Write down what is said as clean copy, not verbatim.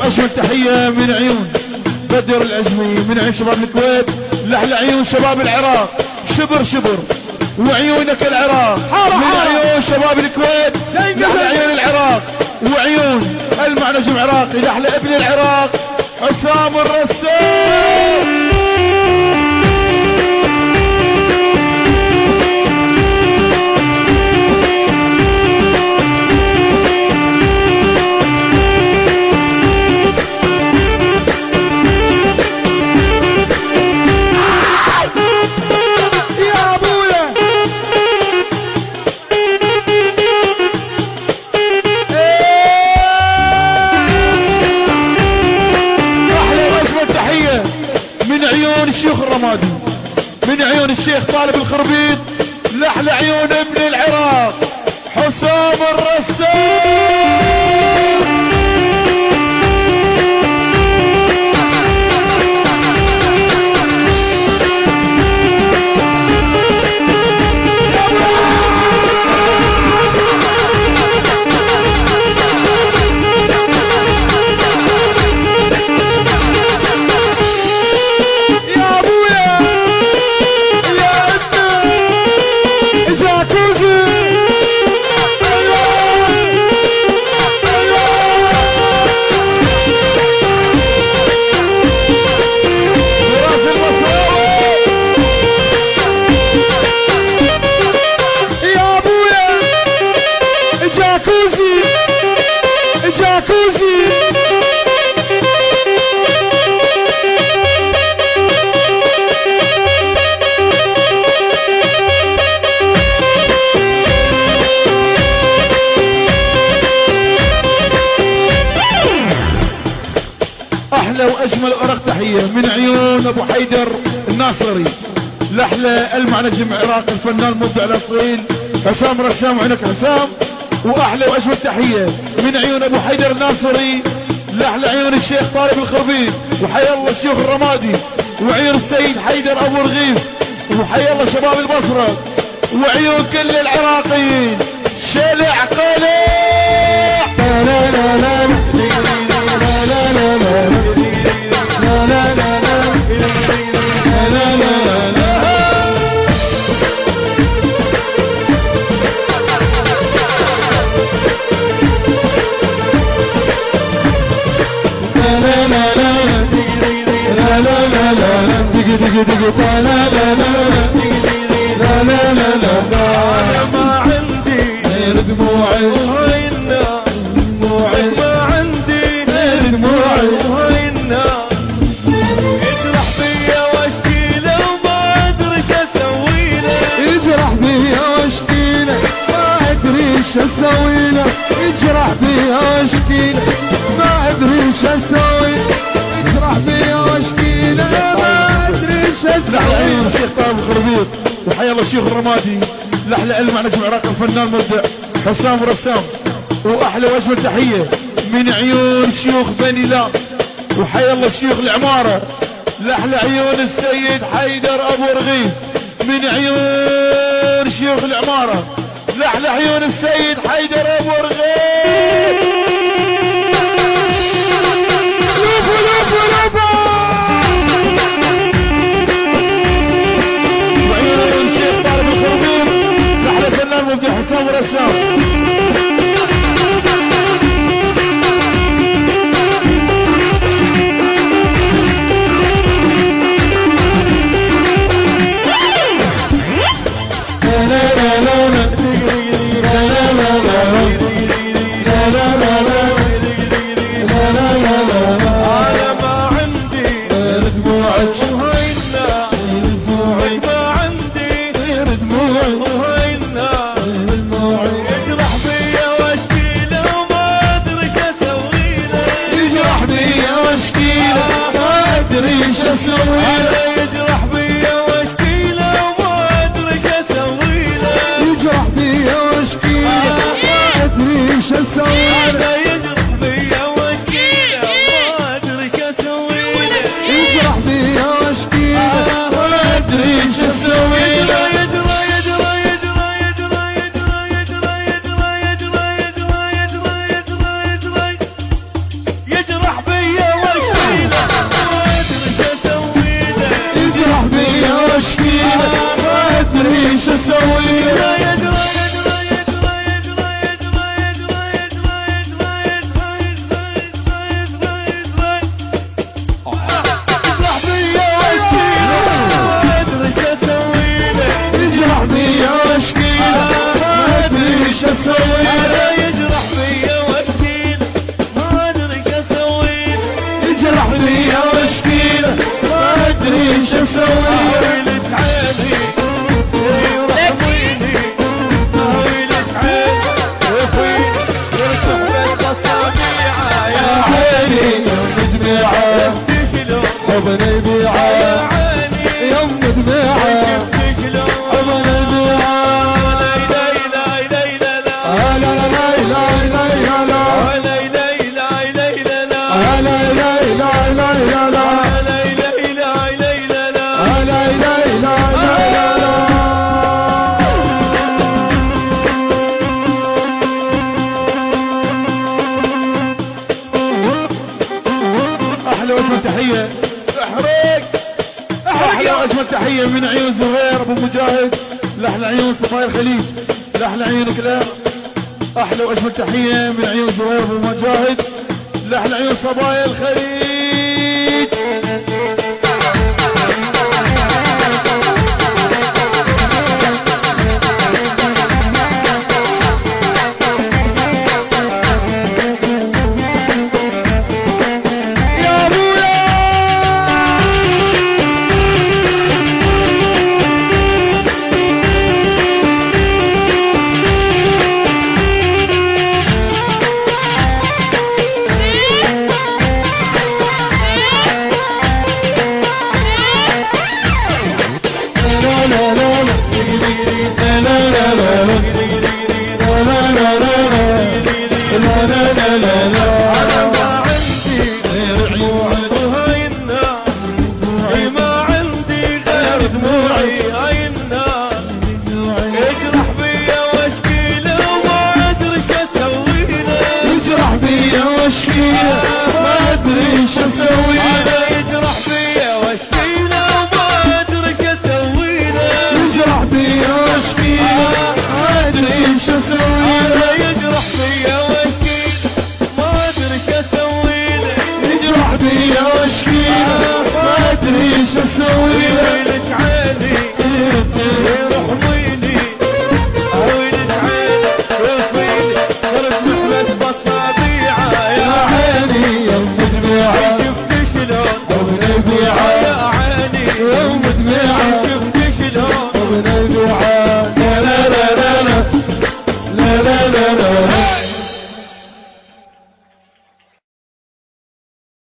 واجمل تحيه من عيون بدر العجمي، من عيون شباب الكويت، لاحلى عيون شباب العراق. شبر شبر وعيونك العراق، من عيون شباب الكويت لاحلى عيون العراق وعيون المعنجم العراقي، لاحلى ابن العراق حسام الرسام. الشيخ الرمادي، من عيون الشيخ طالب الخربيط، لأحلى عيون ابن العراق حسام الرسام. واجمل ارق تحيه من عيون ابو حيدر الناصري، لاحلى المعنجم العراقي الفنان المبدع الاصيل حسام رسام، عينك حسام. واحلى واجمل تحيه من عيون ابو حيدر الناصري، لاحلى عيون الشيخ طالب الخربيط، وحيا الله الشيخ الرمادي، وعيون السيد حيدر ابو رغيف، وحيا الله شباب البصره، وعيون كل العراقيين. شلع قلع لا لا لا أنا ما عندي غير دموعي وهاي النار، دموعي ما عندي غير دموعي وهاي النار. يجرح بيا واشكي له وما ادري ايش اسوي له، يجرح بيا واشكي له ما ادري ايش اسوي له، يجرح بيا واشكي له ما ادري ايش اسوي له، يجرح بيا واشكي له ما ادري ايش اسوي له. الشيخ طالب الخربيط، وحيا الله الشيخ الرمادي، لاحلى المعنجم العراقي الفنان المبدع حسام رسام. واحلى واجمل تحيه من عيون شيوخ بني لام، وحيا الله شيوخ العماره، لاحلى عيون السيد حيدر ابو رغيف، من عيون شيوخ العماره، لاحلى عيون السيد حيدر ابو رغيف. المبدع حسام رسام. ايش اسوي هذا يجرح بيا واشكي له وما ادري ايش اسوي له يجرح بيا واشكي ما ادري ايش اسوي هذا يجرح بيا واشكي له ما ادري ايش اسوي له يجرح بيا واشكي ما ادري ايش اسوي ايش اسوي يجرح بيا واشكي ما ادري ايش اسوي يجرح بيا واشكي ما ادري ايش اسوي يجرح بيا واشكي ما ادري ايش اسوي حبنا يبيعه يوم دميعه حبنا يبيعه لا لا لا لا لا لا احلى واجمل تحيه احلى واجمل تحيه من عيون زهير ابو مجاهد لاحلى عيون صفايا الخليج لاحلى عيون كلام احلى واجمل تحيه من عيون زهير ابو مجاهد لاحلى عيون صفايا الخليج يجرح بيا واشكي